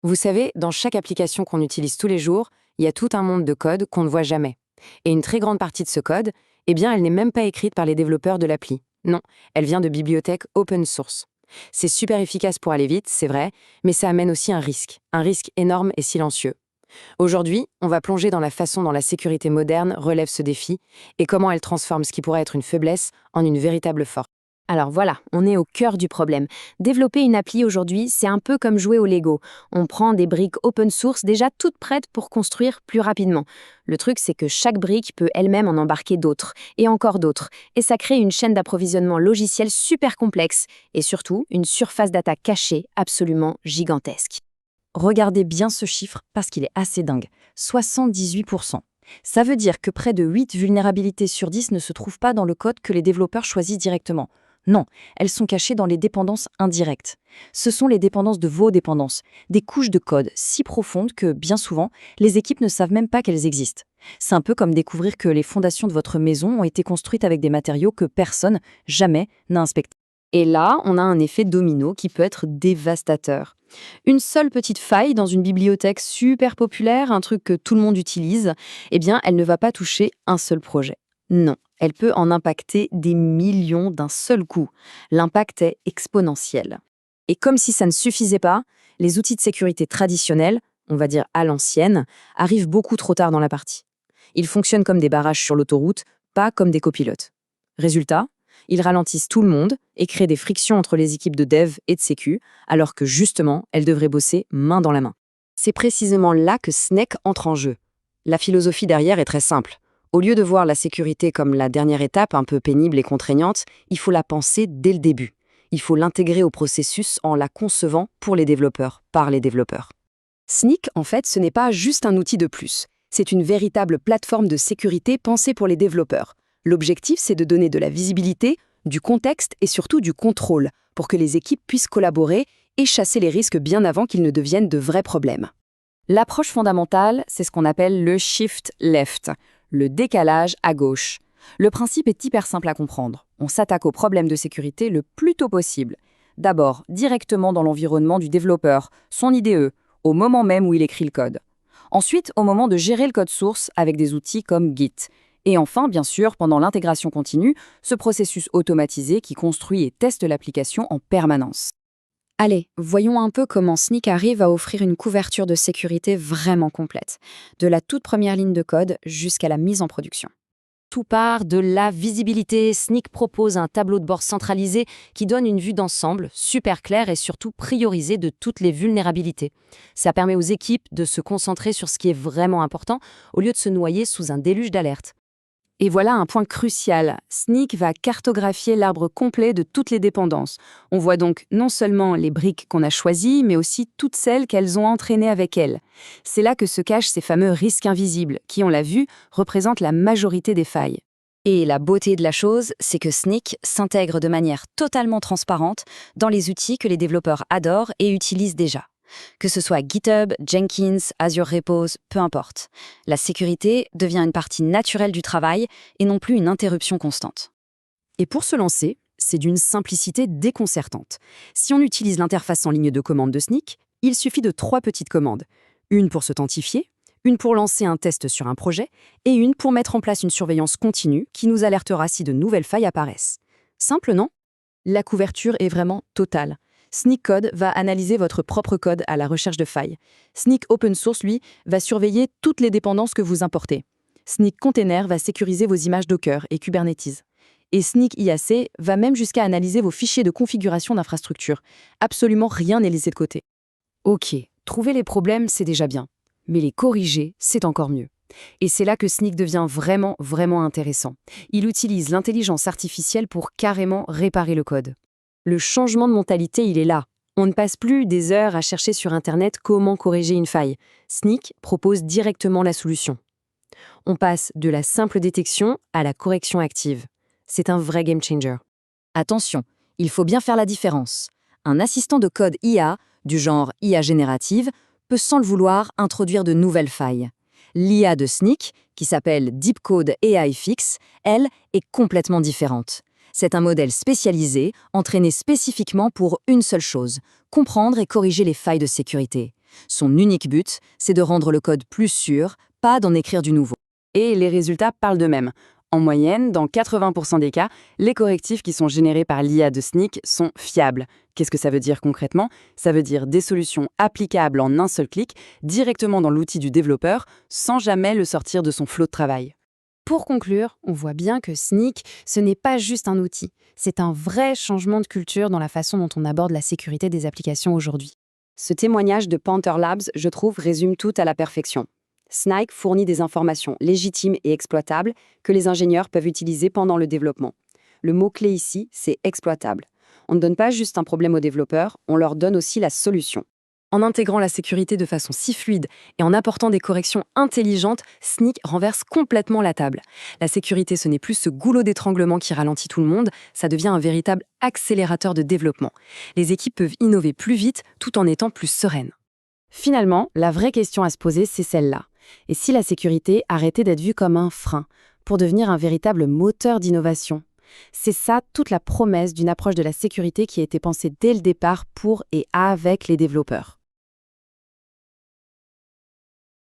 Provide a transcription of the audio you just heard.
Vous savez, dans chaque application qu'on utilise tous les jours, il y a tout un monde de code qu'on ne voit jamais. Et une très grande partie de ce code, eh bien, elle n'est même pas écrite par les développeurs de l'appli. Non, elle vient de bibliothèques open source. C'est super efficace pour aller vite, c'est vrai, mais ça amène aussi un risque énorme et silencieux. Aujourd'hui, on va plonger dans la façon dont la sécurité moderne relève ce défi et comment elle transforme ce qui pourrait être une faiblesse en une véritable force. Alors voilà, on est au cœur du problème. Développer une appli aujourd'hui, c'est un peu comme jouer au Lego. On prend des briques open source déjà toutes prêtes pour construire plus rapidement. Le truc, c'est que chaque brique peut elle-même en embarquer d'autres, et encore d'autres. Et ça crée une chaîne d'approvisionnement logiciel super complexe, et surtout une surface d'attaque cachée absolument gigantesque. Regardez bien ce chiffre parce qu'il est assez dingue. 78%. Ça veut dire que près de 8 vulnérabilités sur 10 ne se trouvent pas dans le code que les développeurs choisissent directement. Non, elles sont cachées dans les dépendances indirectes. Ce sont les dépendances de vos dépendances, des couches de code si profondes que, bien souvent, les équipes ne savent même pas qu'elles existent. C'est un peu comme découvrir que les fondations de votre maison ont été construites avec des matériaux que personne, jamais, n'a inspectés. Et là, on a un effet domino qui peut être dévastateur. Une seule petite faille dans une bibliothèque super populaire, un truc que tout le monde utilise, eh bien, elle ne va pas toucher un seul projet. Non, elle peut en impacter des millions d'un seul coup. L'impact est exponentiel. Et comme si ça ne suffisait pas, les outils de sécurité traditionnels, on va dire à l'ancienne, arrivent beaucoup trop tard dans la partie. Ils fonctionnent comme des barrages sur l'autoroute, pas comme des copilotes. Résultat, ils ralentissent tout le monde et créent des frictions entre les équipes de dev et de sécu, alors que justement, elles devraient bosser main dans la main. C'est précisément là que Snyk entre en jeu. La philosophie derrière est très simple. Au lieu de voir la sécurité comme la dernière étape un peu pénible et contraignante, il faut la penser dès le début. Il faut l'intégrer au processus en la concevant pour les développeurs, par les développeurs. Snyk, en fait, ce n'est pas juste un outil de plus. C'est une véritable plateforme de sécurité pensée pour les développeurs. L'objectif, c'est de donner de la visibilité, du contexte et surtout du contrôle pour que les équipes puissent collaborer et chasser les risques bien avant qu'ils ne deviennent de vrais problèmes. L'approche fondamentale, c'est ce qu'on appelle le shift left, le décalage à gauche. Le principe est hyper simple à comprendre. On s'attaque au problème de sécurité le plus tôt possible. D'abord, directement dans l'environnement du développeur, son IDE, au moment même où il écrit le code. Ensuite, au moment de gérer le code source avec des outils comme Git. Et enfin, bien sûr, pendant l'intégration continue, ce processus automatisé qui construit et teste l'application en permanence. Allez, voyons un peu comment Snyk arrive à offrir une couverture de sécurité vraiment complète, de la toute première ligne de code jusqu'à la mise en production. Tout part de la visibilité. Snyk propose un tableau de bord centralisé qui donne une vue d'ensemble super claire et surtout priorisée de toutes les vulnérabilités. Ça permet aux équipes de se concentrer sur ce qui est vraiment important au lieu de se noyer sous un déluge d'alertes. Et voilà un point crucial. Snyk va cartographier l'arbre complet de toutes les dépendances. On voit donc non seulement les briques qu'on a choisies, mais aussi toutes celles qu'elles ont entraînées avec elles. C'est là que se cachent ces fameux risques invisibles, qui, on l'a vu, représentent la majorité des failles. Et la beauté de la chose, c'est que Snyk s'intègre de manière totalement transparente dans les outils que les développeurs adorent et utilisent déjà. Que ce soit GitHub, Jenkins, Azure Repos, peu importe. La sécurité devient une partie naturelle du travail et non plus une interruption constante. Et pour se lancer, c'est d'une simplicité déconcertante. Si on utilise l'interface en ligne de commande de Snyk, il suffit de 3 petites commandes. Une pour s'authentifier, une pour lancer un test sur un projet et une pour mettre en place une surveillance continue qui nous alertera si de nouvelles failles apparaissent. Simple, non? La couverture est vraiment totale. Snyk Code va analyser votre propre code à la recherche de failles. Snyk Open Source, lui, va surveiller toutes les dépendances que vous importez. Snyk Container va sécuriser vos images Docker et Kubernetes. Et Snyk IAC va même jusqu'à analyser vos fichiers de configuration d'infrastructure. Absolument rien n'est laissé de côté. Ok, trouver les problèmes, c'est déjà bien. Mais les corriger, c'est encore mieux. Et c'est là que Snyk devient vraiment, vraiment intéressant. Il utilise l'intelligence artificielle pour carrément réparer le code. Le changement de mentalité, il est là. On ne passe plus des heures à chercher sur Internet comment corriger une faille. Snyk propose directement la solution. On passe de la simple détection à la correction active. C'est un vrai game changer. Attention, il faut bien faire la différence. Un assistant de code IA, du genre IA générative, peut sans le vouloir introduire de nouvelles failles. L'IA de Snyk, qui s'appelle DeepCode AI Fix, elle, est complètement différente. C'est un modèle spécialisé, entraîné spécifiquement pour une seule chose, comprendre et corriger les failles de sécurité. Son unique but, c'est de rendre le code plus sûr, pas d'en écrire du nouveau. Et les résultats parlent d'eux-mêmes. En moyenne, dans 80% des cas, les correctifs qui sont générés par l'IA de Snyk sont fiables. Qu'est-ce que ça veut dire concrètement? Ça veut dire des solutions applicables en un seul clic, directement dans l'outil du développeur, sans jamais le sortir de son flot de travail. Pour conclure, on voit bien que Snyk, ce n'est pas juste un outil, c'est un vrai changement de culture dans la façon dont on aborde la sécurité des applications aujourd'hui. Ce témoignage de Panther Labs, je trouve, résume tout à la perfection. Snyk fournit des informations légitimes et exploitables que les ingénieurs peuvent utiliser pendant le développement. Le mot-clé ici, c'est exploitable. On ne donne pas juste un problème aux développeurs, on leur donne aussi la solution. En intégrant la sécurité de façon si fluide et en apportant des corrections intelligentes, Snyk renverse complètement la table. La sécurité, ce n'est plus ce goulot d'étranglement qui ralentit tout le monde, ça devient un véritable accélérateur de développement. Les équipes peuvent innover plus vite tout en étant plus sereines. Finalement, la vraie question à se poser, c'est celle-là. Et si la sécurité arrêtait d'être vue comme un frein, pour devenir un véritable moteur d'innovation? C'est ça toute la promesse d'une approche de la sécurité qui a été pensée dès le départ pour et avec les développeurs.